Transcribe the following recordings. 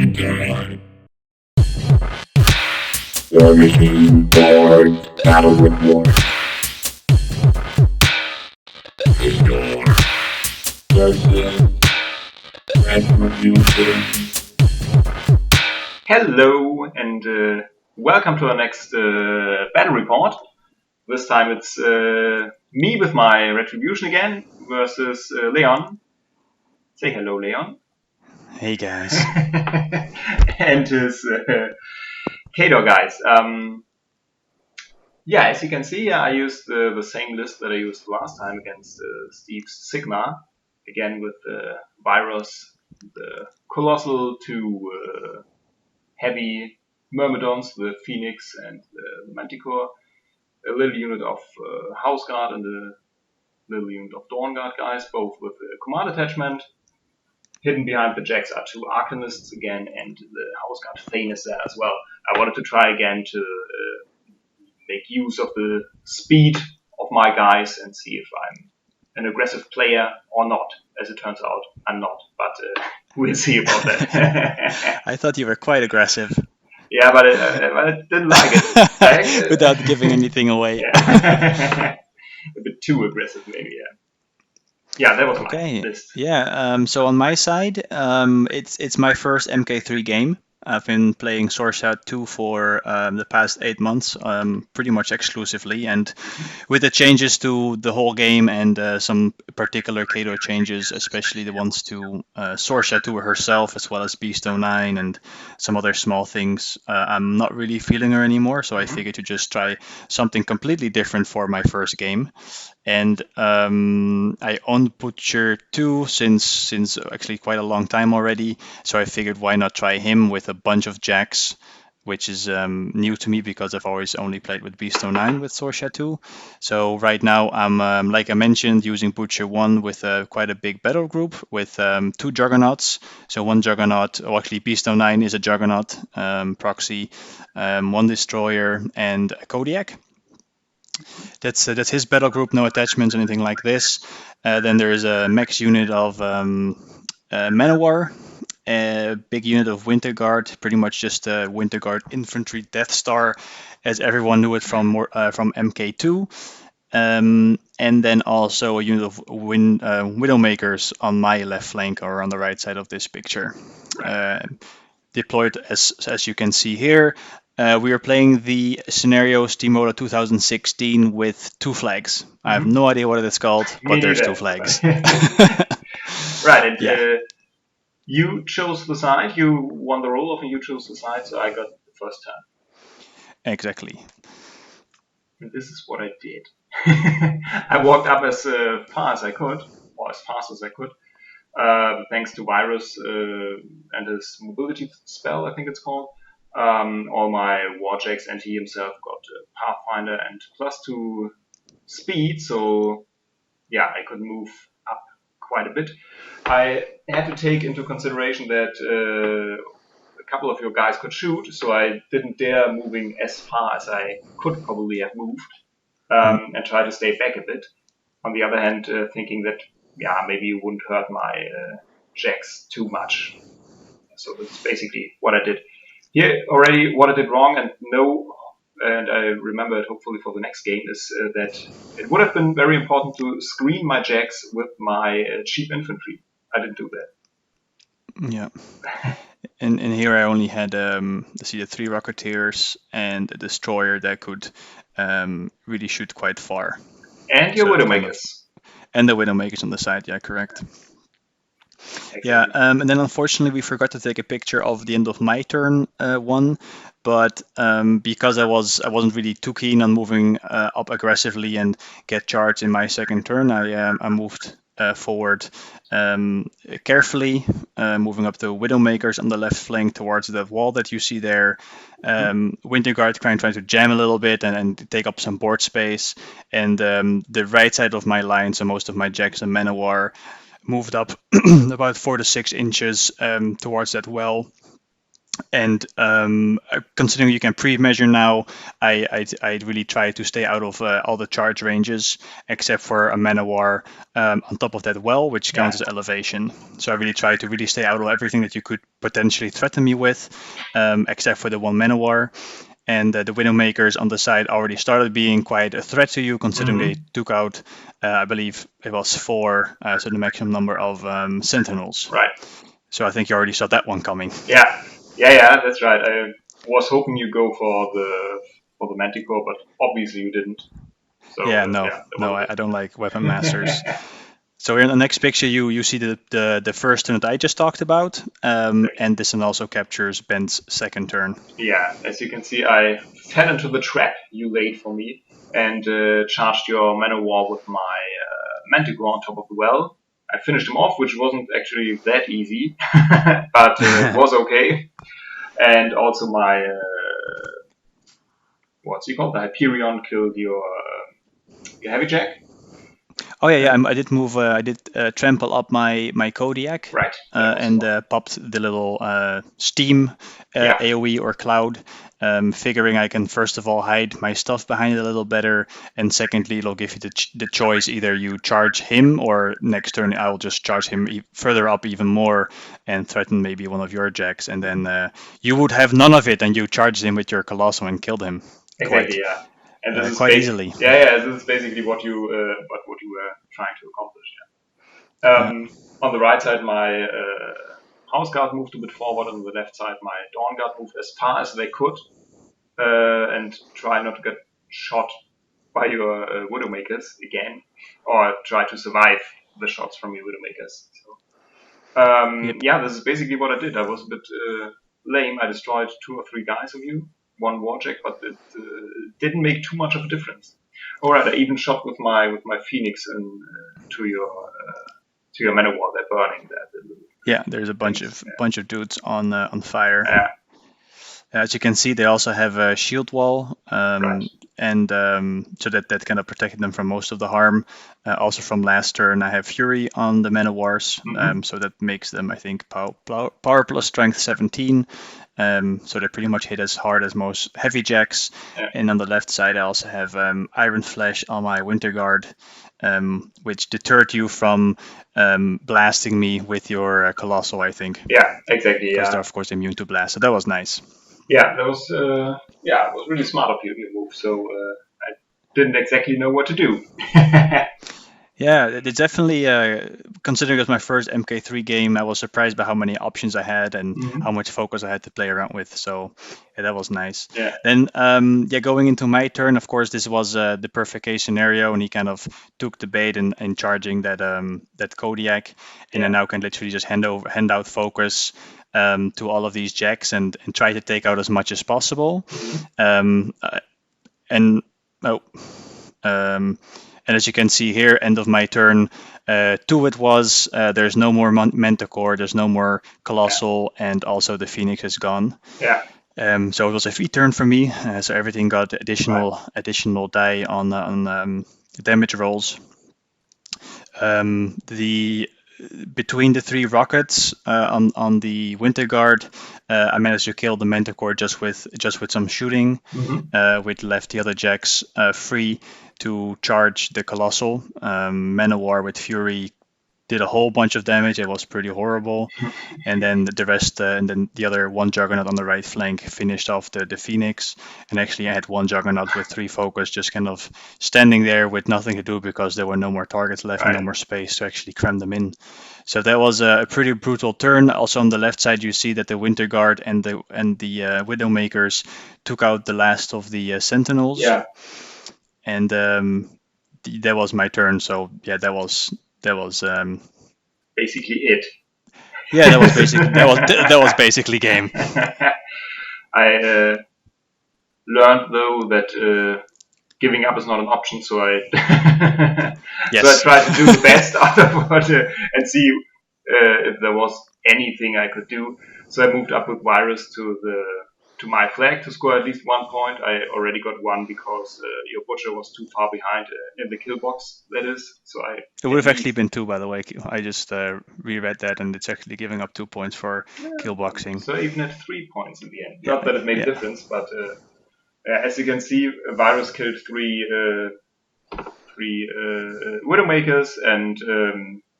Endgame. Warmachine, board, battle reward. Khador. Decisive. Retribution. Hello and welcome to our next battle report. This time it's me with my Retribution again versus Leon. Say hello, Leon. Hey guys. And his Khador guys. As you can see, I used the same list that I used last time against Steve's Sigma. Again with Vyros, the Colossal, two heavy Myrmidons, the Phoenix and the Manticore, a little unit of House Guard and a little unit of Dawn Guard guys, both with a command attachment. Hidden behind the Jacks are two Arcanists again, and the House Guard Thane is there as well. I wanted to try again to make use of the speed of my guys and see if I'm an aggressive player or not. As it turns out, I'm not, but we'll see about that. I thought you were quite aggressive. Yeah, but I didn't like it. Without giving anything away. Yeah. A bit too aggressive, maybe. Yeah, that was my list. Yeah. So on my side, it's my first MK3 game. I've been playing Source Out 2 for the past 8 months, pretty much exclusively. And with the changes to the whole game and some particular Khador changes, especially the ones to Source Out 2 herself, as well as Beast 09 and some other small things, I'm not really feeling her anymore. So I figured to just try something completely different for my first game. And I owned Butcher 2 since actually quite a long time already. So I figured why not try him with a bunch of jacks, which is new to me because I've always only played with Beast 09 with Sorsha 2. So right now I'm, like I mentioned, using Butcher 1 with quite a big battle group with 2 Juggernauts. So one Juggernaut, or actually Beast 09 is a Juggernaut proxy, one Destroyer and a Kodiak. That's his battle group, no attachments, anything like this. Then there is a max unit of Manowar, a big unit of Winter Guard, pretty much just a Winter Guard infantry Death Star, as everyone knew it from MK2. And then also a unit of Widowmakers on my left flank or on the right side of this picture. Deployed as you can see here. We are playing the scenario Steamroller 2016 with 2 flags. I have no idea what it is called, but there's 2 flags. Right, and you chose the side, you won the roll-off and you chose the side, so I got the first turn. Exactly. And this is what I did. I walked up as far as I could, or as fast as I could, thanks to Vyros and his mobility spell, I think it's called. All my warjacks, and he himself got Pathfinder and +2 speed, so yeah, I could move up quite a bit. I had to take into consideration that a couple of your guys could shoot, so I didn't dare moving as far as I could probably have moved, and try to stay back a bit. On the other hand, thinking that maybe you wouldn't hurt my jacks too much. So that's basically what I did. Here already what I did wrong and I remember it hopefully for the next game, is that it would have been very important to screen my jacks with my cheap infantry. I didn't do that. Yeah. And here I only had the 3 Rocketeers and a Destroyer that could really shoot quite far. And your Widowmakers. And the Widowmakers on the side, yeah, correct. Excellent. Yeah, and then unfortunately we forgot to take a picture of the end of my turn one, but because I wasn't really too keen on moving up aggressively and get charged in my second turn, I moved forward carefully, moving up the Widowmakers on the left flank towards the wall that you see there. Winter Guard trying to jam a little bit and take up some board space, and the right side of my line, so most of my jacks and Manowar, moved up about 4 to 6 inches towards that well, And considering you can pre-measure now, I really try to stay out of all the charge ranges, except for a Manowar on top of that well, which counts as elevation. So I really try to really stay out of everything that you could potentially threaten me with, except for the one Manowar. And the Widowmakers on the side already started being quite a threat to you, considering they took out, I believe it was 4, so the maximum number of Sentinels. Right. So I think you already saw that one coming. Yeah, that's right. I was hoping you go for the Manticore, but obviously you didn't. So Yeah, no, I don't like weapon masters. So in the next picture, you see the first turn that I just talked about, and this one also captures Ben's second turn. Yeah, as you can see, I fell into the trap you laid for me and charged your Manowar with my Manticore on top of the well. I finished him off, which wasn't actually that easy, but it was okay. And also my what's he called? The Hyperion killed your Heavy Jack. Oh yeah, I did move. I did trample up my Kodiak, Right. and popped the little steam AOE or cloud, figuring I can first of all hide my stuff behind it a little better, and secondly it'll give you the choice: either you charge him, or next turn I'll just charge him further up even more and threaten maybe one of your jacks, and then you would have none of it, and you charged him with your Colossal and killed him. Exactly. Yeah. And this is quite easily. Yeah. This is basically what you were trying to accomplish. Yeah. On the right side, my House Guard moved a bit forward. On the left side, my Dawn Guard moved as far as they could, and try not to get shot by your Widowmakers again, or try to survive the shots from your Widowmakers. So, yeah, this is basically what I did. I was a bit lame. I destroyed 2 or 3 guys of you, 1 Warjack, but it didn't make too much of a difference. Alright, I even shot with my Phoenix to your Manowar. They're burning that. Yeah, there's a bunch of dudes on fire. Yeah. As you can see, they also have a shield wall, Right. and so that kind of protected them from most of the harm. Also from last turn, I have Fury on the Manowars, so that makes them, I think, power plus strength 17. So they pretty much hit as hard as most heavy jacks. Yeah. And on the left side, I also have Iron Flesh on my Winter Guard, which deterred you from blasting me with your Colossal, I think. Yeah, exactly. Because Yeah. they're of course immune to blast, so that was nice. Yeah, that was it was really smart of you to move. So I didn't exactly know what to do. Yeah, it's definitely, considering it was my first MK3 game, I was surprised by how many options I had and how much focus I had to play around with. So yeah, that was nice. Yeah. Then, going into my turn, of course, this was the perfect case scenario, and he kind of took the bait in charging that Kodiak, and I now can literally just hand out focus to all of these jacks and try to take out as much as possible. And as you can see here, end of my turn, 2 it was. There's no more Manticore, there's no more Colossal, and also the Phoenix is gone. Yeah. So it was a free turn for me. So everything got additional die on damage rolls. Between the 3 rockets on the Winter Guard, I managed to kill the Manticore just with some shooting, which left the other jacks free to charge the Colossal. Manowar with Fury did a whole bunch of damage. It was pretty horrible. And then the rest, and then the other 1 Juggernaut on the right flank finished off the Phoenix. And actually I had 1 Juggernaut with 3 focus, just kind of standing there with nothing to do because there were no more targets left and no more space to actually cram them in. So that was a pretty brutal turn. Also on the left side, you see that the Winter Guard and the Widowmakers took out the last of the Sentinels. Yeah. And that was my turn. So yeah, that was basically it. Yeah, that was basically game. I learned though that giving up is not an option, so I Yes. so I tried to do the best out of it and see if there was anything I could do. So I moved up with Vyros to to my flag to score at least 1 point. I already got one because your butcher was too far behind in the kill box. That is, so I. It would have actually been 2, by the way. I just reread that, and it's actually giving up 2 points for kill boxing. So even at 3 points in the end. Not that it made a difference, but as you can see, Vyros killed three Widowmakers, and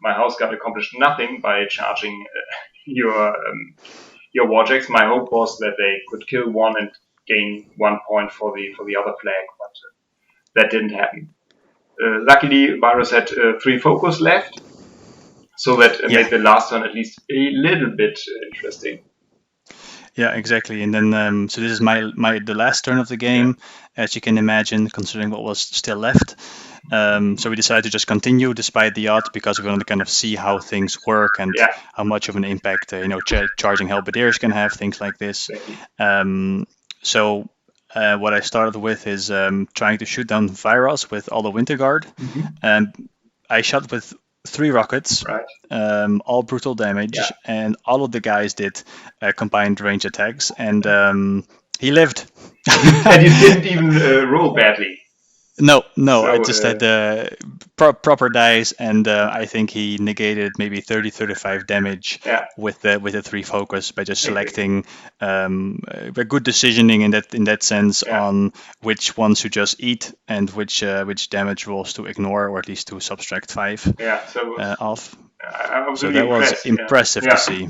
my house guard accomplished nothing by charging your Warjacks. My hope was that they could kill one and gain 1 point for the other flag, but that didn't happen. Luckily, Vyros had 3 focus left, so that made the last turn at least a little bit interesting. Yeah, exactly. And then, so this is the last turn of the game, as you can imagine, considering what was still left. So we decided to just continue despite the odds because we wanted to kind of see how things work and how much of an impact, charging Halberdiers can have, things like this. So what I started with is trying to shoot down Vyros with all the Winter Guard. I shot with 3 rockets, all brutal damage, and all of the guys did combined range attacks, and he lived. And you didn't even roll badly. No, so, I just had proper dice, and I think he negated maybe 30-35 damage with the 3 focus by just selecting a good decisioning in that sense on which ones to just eat and which damage rolls to ignore, or at least to subtract 5 off. So really that was impressive to see.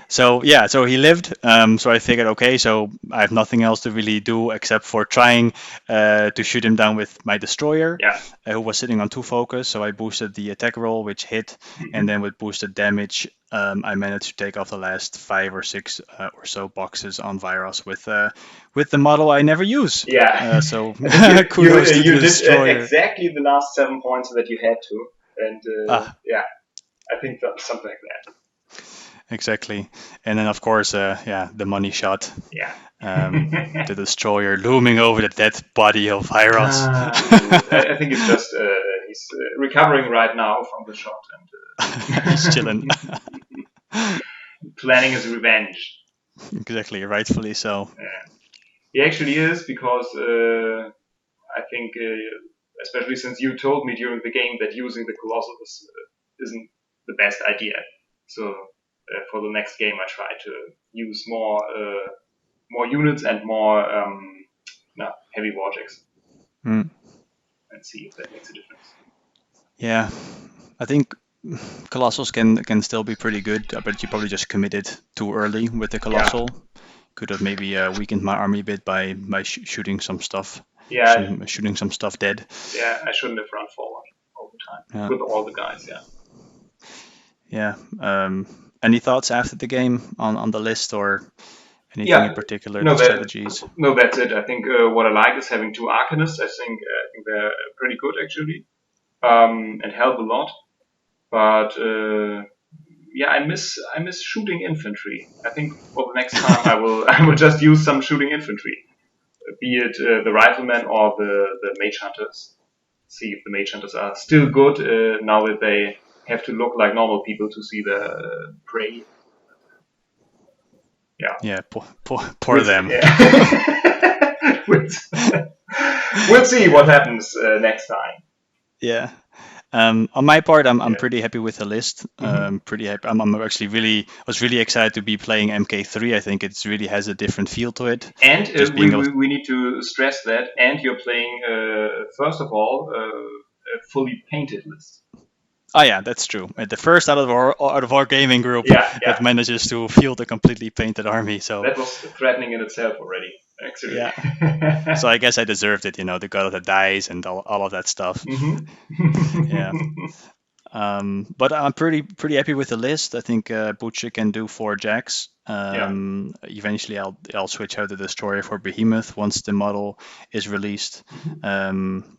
So he lived. So I figured, okay, so I have nothing else to really do except for trying to shoot him down with my destroyer, who was sitting on 2 focus. So I boosted the attack roll, which hit, and then with boosted damage, I managed to take off the last 5 or 6 or so boxes on Vyros with the model I never use. So kudos to the destroyer. You did exactly the last 7 points that you had to, and I think that was something like that. Exactly. And then, of course, the money shot. The destroyer looming over the dead body of Vyros. I think it's just he's recovering right now from the shot. And he's chilling. Planning his revenge. Exactly, rightfully so. He actually is, because I think, especially since you told me during the game that using the Colossal isn't the best idea. So for the next game, I try to use more units and more heavy Warjacks, and see if that makes a difference. Yeah, I think Colossals can still be pretty good, but you probably just committed too early with the Colossal. Could have maybe weakened my army a bit by shooting some stuff. Shooting some stuff dead. Yeah, I shouldn't have run forward all the time with all the guys. Any thoughts after the game on the list, or anything in particular? Strategies? No, that's it. I think what I like is having 2 Arcanists. I think they're pretty good actually, and help a lot. But I miss shooting infantry. I think for the next time I will just use some shooting infantry, be it the riflemen or the mage hunters. See if the mage hunters are still good now that they have to look like normal people to see the prey. Poor them. We'll see what happens next time. On my part, I'm pretty happy with the list. Pretty happy. I'm actually was really excited to be playing MK3. I think it really has a different feel to it. And we need to stress that. And you're playing first of all a fully painted list. Oh yeah, that's true. The first out of our gaming group that manages to field a completely painted army. So that was threatening in itself already, actually. So I guess I deserved it, the god of the dice and all of that stuff. But I'm pretty happy with the list. I think Butcher can do 4 jacks. Eventually, I'll switch out the destroyer for Behemoth once the model is released.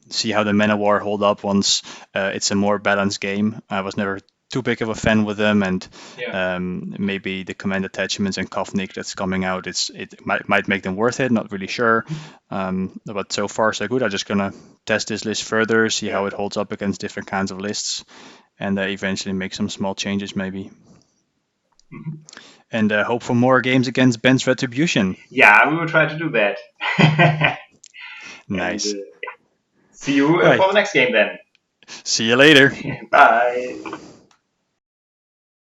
See how the Men of War hold up once it's a more balanced game. I was never too big of a fan with them, and maybe the command attachments and Kovnik that's coming out, it might make them worth it. Not really sure, but so far so good. I'm just gonna test this list further, see how it holds up against different kinds of lists, and eventually make some small changes maybe. And hope for more games against Ben's Retribution. Yeah, we will try to do that. Nice. And, see you Right. for the next game then. See you later. Bye.